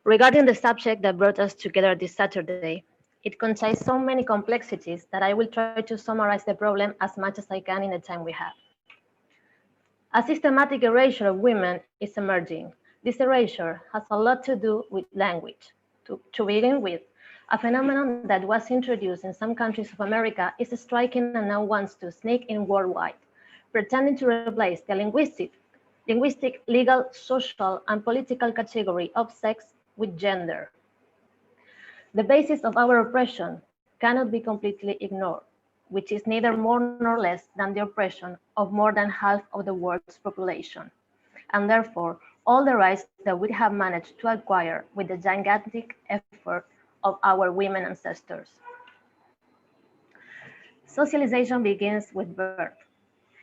Regarding the subject that brought us together this Saturday, it contains so many complexities that I will try to summarize the problem as much as I can in the time we have. A systematic erasure of women is emerging. This erasure has a lot to do with language. To begin with, a phenomenon that was introduced in some countries of America is striking and now wants to sneak in worldwide, pretending to replace the linguistic, legal, social, and political category of sex with gender. The basis of our oppression cannot be completely ignored, which is neither more nor less than the oppression of more than half of the world's population, and therefore all the rights that we have managed to acquire with the gigantic effort of our women ancestors. Socialization begins with birth,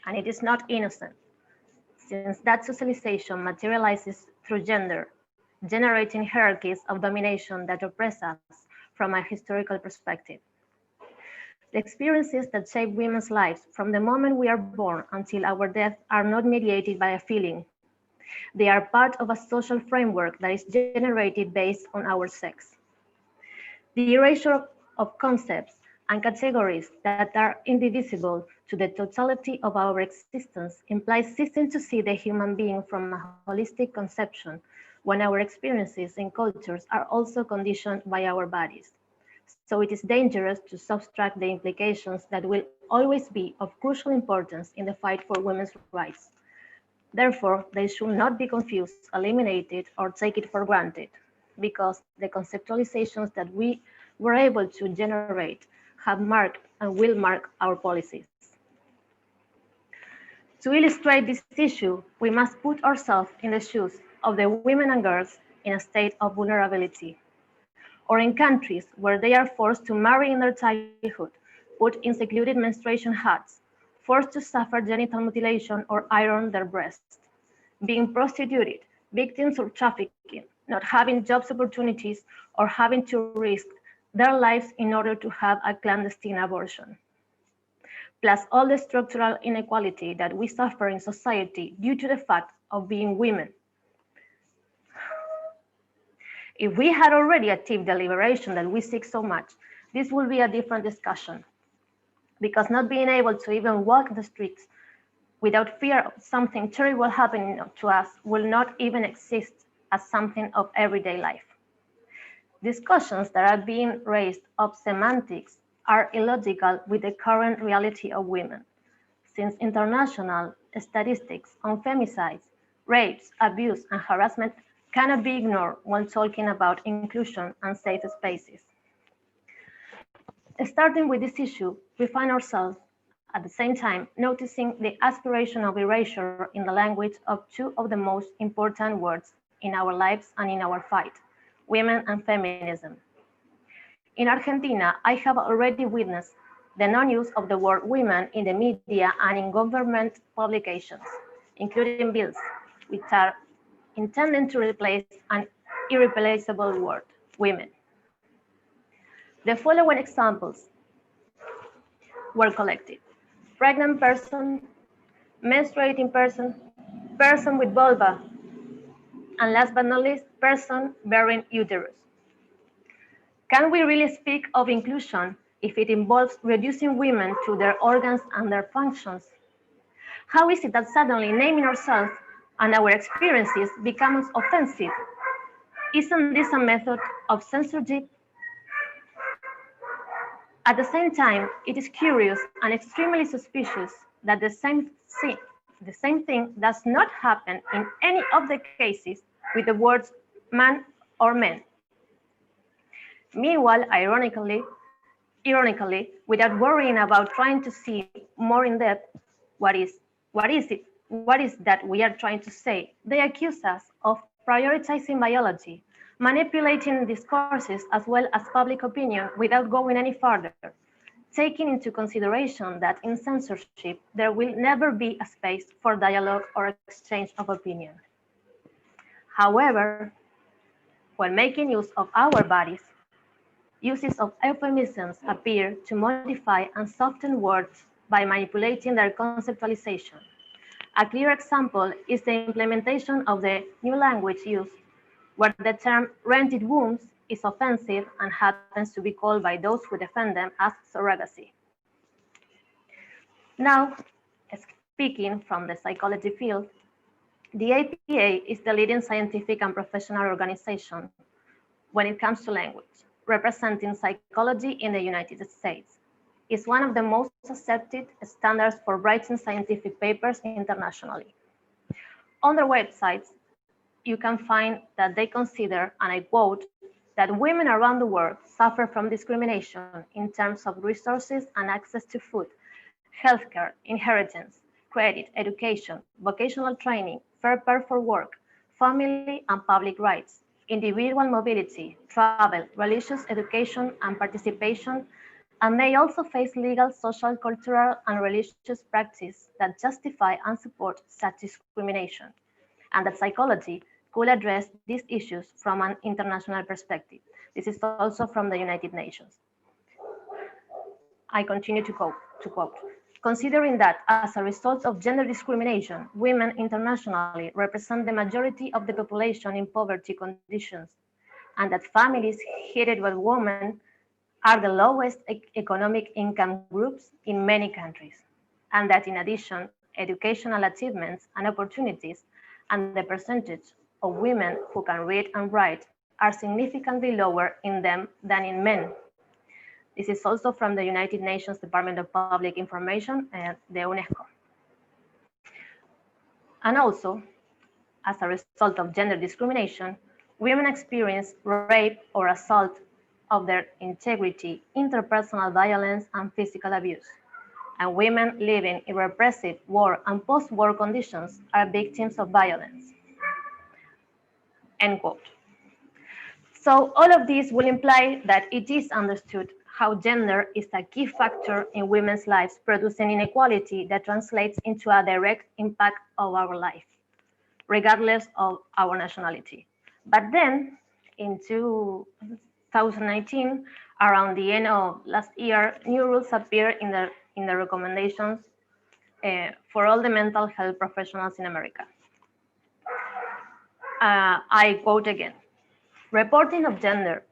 and it is not innocent, since that socialization materializes through gender, generating hierarchies of domination that oppress us from a historical perspective. The experiences that shape women's lives from the moment we are born until our death are not mediated by a feeling. They are part of a social framework that is generated based on our sex. The erasure of concepts and categories that are indivisible to the totality of our existence implies ceasing to see the human being from a holistic conception when our experiences in cultures are also conditioned by our bodies. So it is dangerous to subtract the implications that will always be of crucial importance in the fight for women's rights. Therefore, they should not be confused, eliminated, or taken for granted, because the conceptualizations that we were able to generate have marked and will mark our policies. To illustrate this issue, we must put ourselves in the shoes of the women and girls in a state of vulnerability, or in countries where they are forced to marry in their childhood, put in secluded menstruation huts, forced to suffer genital mutilation or iron their breasts, being prostituted, victims of trafficking, not having jobs opportunities, or having to risk their lives in order to have a clandestine abortion. Plus all the structural inequality that we suffer in society due to the fact of being women. If we had already achieved the liberation that we seek so much, this would be a different discussion. Because not being able to even walk the streets without fear of something terrible happening to us will not even exist as something of everyday life. Discussions that are being raised of semantics are illogical with the current reality of women, since international statistics on femicides, rapes, abuse, and harassment cannot be ignored when talking about inclusion and safe spaces. Starting with this issue, we find ourselves at the same time noticing the aspiration of erasure in the language of two of the most important words in our lives and in our fight, women and feminism. In Argentina, I have already witnessed the non-use of the word women in the media and in government publications, including bills, which are intended to replace an irreplaceable word, women. The following examples were collected: pregnant person, menstruating person, person with vulva, and last but not least, person bearing uterus. Can we really speak of inclusion if it involves reducing women to their organs and their functions? How is it that suddenly naming ourselves and our experiences becomes offensive? Isn't this a method of censorship? At the same time, it is curious and extremely suspicious that the same thing does not happen in any of the cases with the words man or men. Meanwhile, ironically, without worrying about trying to see more in depth what is that we are trying to say, they accuse us of prioritizing biology, manipulating discourses as well as public opinion without going any further, taking into consideration that in censorship there will never be a space for dialogue or exchange of opinion. However, when making use of our bodies, uses of euphemisms appear to modify and soften words by manipulating their conceptualization. A clear example is the implementation of the new language use where the term rented wombs is offensive and happens to be called by those who defend them as surrogacy. Now, speaking from the psychology field, the APA is the leading scientific and professional organization when it comes to language, representing psychology in the United States. It's one of the most accepted standards for writing scientific papers internationally. On their websites, you can find that they consider, and I quote, that women around the world suffer from discrimination in terms of resources and access to food, healthcare, inheritance, credit, education, vocational training, fair pay for work, family and public rights, individual mobility, travel, religious education and participation, and they also face legal, social, cultural, and religious practices that justify and support such discrimination, and that psychology could address these issues from an international perspective. This is also from the United Nations. I continue to quote, considering that as a result of gender discrimination, women internationally represent the majority of the population in poverty conditions, and that families headed by women are the lowest economic income groups in many countries, and that in addition, educational achievements and opportunities and the percentage of women who can read and write are significantly lower in them than in men. This is also from the United Nations Department of Public Information and the UNESCO. And also, as a result of gender discrimination, women experience rape or assault of their integrity, interpersonal violence, and physical abuse. And women living in repressive war and post-war conditions are victims of violence. End quote. So all of this will imply that it is understood how gender is a key factor in women's lives, producing inequality that translates into a direct impact of our life, regardless of our nationality. But then, in 2019, around the end of last year, new rules appeared in the recommendations for all the mental health professionals in America. I quote again, reporting of gender.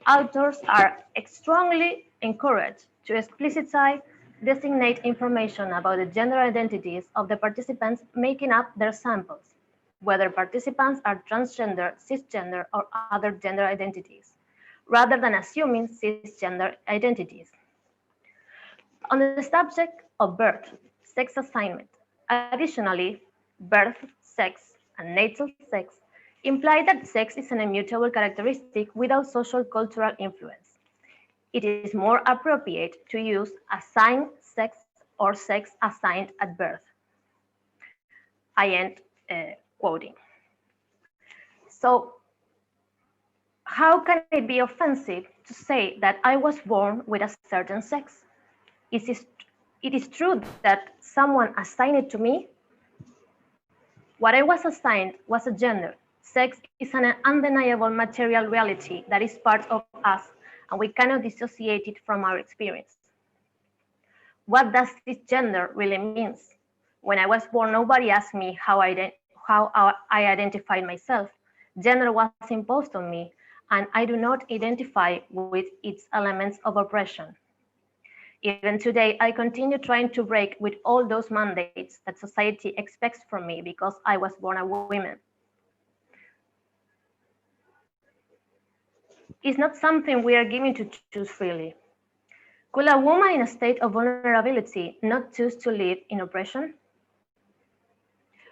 Authors are strongly encouraged to explicitly designate information about the gender identities of the participants making up their samples, whether participants are transgender, cisgender, or other gender identities, rather than assuming cisgender identities. On the subject of birth, sex assignment, additionally, birth, sex, and natal sex imply that sex is an immutable characteristic without social cultural influence. It is more appropriate to use assigned sex or sex assigned at birth. I end quoting. So, how can it be offensive to say that I was born with a certain sex? It is true that someone assigned it to me. What I was assigned was a gender. Sex is an undeniable material reality that is part of us, and we cannot dissociate it from our experience. What does this gender really mean? When I was born, nobody asked me how I identified myself. Gender was imposed on me, and I do not identify with its elements of oppression. Even today, I continue trying to break with all those mandates that society expects from me because I was born a woman. It's not something we are given to choose freely. Could a woman in a state of vulnerability not choose to live in oppression?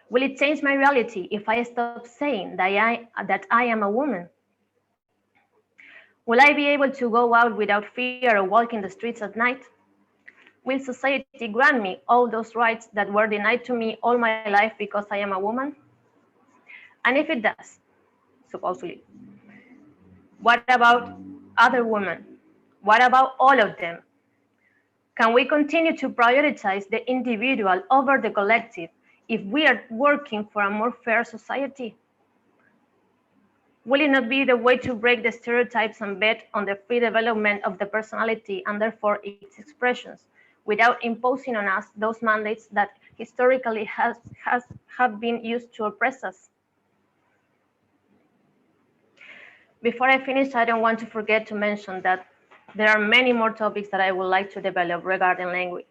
Will it change my reality if I stop saying that I am a woman? Will I be able to go out without fear or walk in the streets at night? Will society grant me all those rights that were denied to me all my life because I am a woman? And if it does, supposedly, what about other women? What about all of them? Can we continue to prioritize the individual over the collective if we are working for a more fair society? Will it not be the way to break the stereotypes and bet on the free development of the personality and therefore its expressions, without imposing on us those mandates that historically have been used to oppress us? Before I finish, I don't want to forget to mention that there are many more topics that I would like to develop regarding language,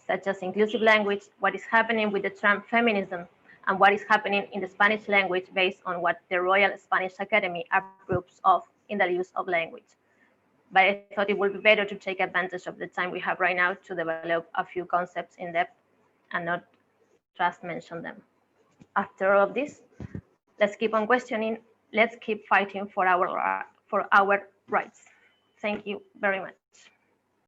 such as inclusive language, what is happening with the term feminism, and what is happening in the Spanish language based on what the Royal Spanish Academy approves of in the use of language. But I thought it would be better to take advantage of the time we have right now to develop a few concepts in depth and not just mention them. After all of this, let's keep on questioning. Let's keep fighting for our rights. Thank you very much.